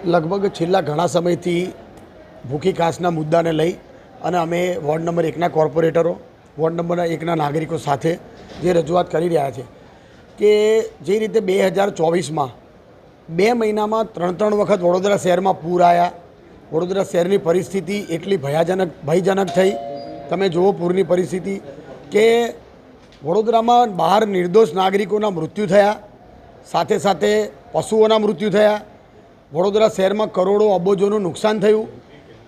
લગભગ છેલ્લા ઘણા સમયથી ભૂખી કાસના મુદ્દાને લઈ અને અમે વોર્ડ નંબર 1ના કોર્પોરેટરો વોર્ડ નંબર 1ના નાગરિકો સાથે જે રજૂઆત કરી રહ્યા છે કે જે રીતે 2024માં 2 મહિનામાં 3 વખત વડોદરા શહેરમાં પૂર આવ્યા. વડોદરા શહેરની પરિસ્થિતિ એટલી ભયજનક થઈ. તમે જુઓ પૂરની પરિસ્થિતિ કે વડોદરામાં બહાર નિર્દોષ નાગરિકોના મૃત્યુ થયા, સાથે સાથે પશુઓના મૃત્યુ થયા. વડોદરા શહેરમાં કરોડો અબજોનું નુકસાન થયું.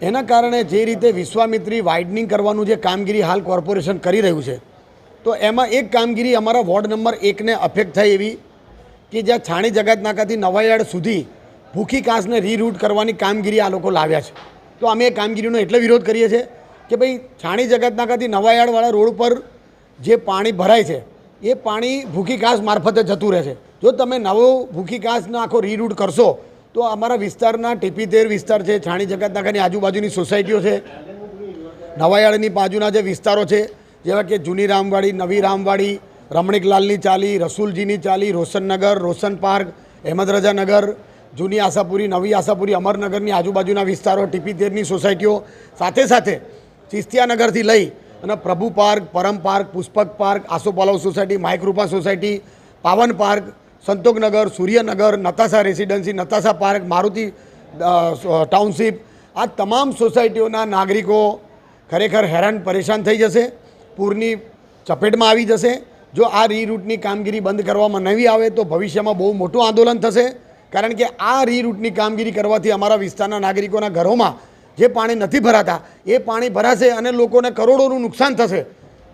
એના કારણે જે રીતે વિશ્વામિત્રી વાઇડનિંગ કરવાનું જે કામગીરી હાલ કોર્પોરેશન કરી રહ્યું છે, તો એમાં એક કામગીરી અમારા વોર્ડ નંબર 1ને અફેક્ટ થઈ એવી કે જ્યાં છાણી જગત નાકાથી નવાયાર્ડ સુધી ભૂખી કાંસને રીરૂટ કરવાની કામગીરી આ લોકો લાવ્યા છે. તો અમે એ કામગીરીનો એટલે વિરોધ કરીએ છીએ કે ભાઈ છાણી જગત નાકાથી નવાયાર્ડવાળા રોડ પર જે પાણી ભરાય છે એ પાણી ભૂખી કાંસ મારફતે જતું રહે છે. જો તમે નવો ભૂખી કાંસનો આખો રીરૂટ કરશો તો અમારા વિસ્તારના ટીપીતેર વિસ્તાર છે, છાણી જગત નાકાની આજુબાજુની સોસાયટીઓ છે, નવાયાર્ડની બાજુના જે વિસ્તારો છે જેવા કે જૂની રામવાડી, નવી રામવાડી, રમણીકલાલની ચાલી, રસુલજીની ચાલી, રોશનનગર, રોશન પાર્ક, અહેમદ રજા નગર, જૂની આશાપુરી, નવી આશાપુરી, અમરનગરની આજુબાજુના વિસ્તારો, ટીપીતેરની સોસાયટીઓ, સાથે સાથે ચિસ્તિયાનગરથી લઈ અને Prabhu park, Param park, Pushpak park, Asopalav society, Maikrupa society, Pavan park, Santoknagar, Suryanagar, Natasha residency, Natasha park, Maruti township, આ તમામ સોસાયટીઓના નાગરિકો ખરેખર હેરાન પરેશાન થઈ જશે, પૂરની ચપેટમાં આવી જશે. જો આ રીરૂટની કામગીરી બંધ કરવામાં નહીં આવે તો ભવિષ્યમાં બહુ મોટું આંદોલન થશે. કારણ કે આ રીરૂટની કામગીરી કરવાથી અમારા વિસ્તારના નાગરિકોના ઘરોમાં જે પાણી નથી ભરાતા એ પાણી ભરાશે અને લોકોને કરોડોનું નુકસાન થશે.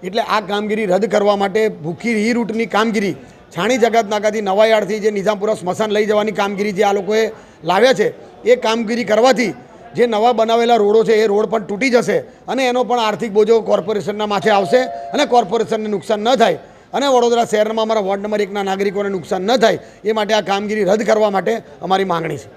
એટલે આ કામગીરી રદ કરવા માટે ભૂખી રીરૂટની કામગીરી છાણી જગત નાકાથી નવાયાર્ડથી જે નિઝામપુરા સ્મશાન લઈ જવાની કામગીરી જે આ લોકોએ લાવ્યા છે એ કામગીરી કરવાથી જે નવા બનાવેલા રોડો છે એ રોડ પણ તૂટી જશે અને એનો પણ આર્થિક બોજો કોર્પોરેશનના માથે આવશે અને કોર્પોરેશનને નુકસાન ન થાય અને વડોદરા શહેરમાં અમારા વોર્ડ નંબર 1ના નાગરિકોને નુકસાન ન થાય એ માટે આ કામગીરી રદ કરવા માટે અમારી માંગણી છે.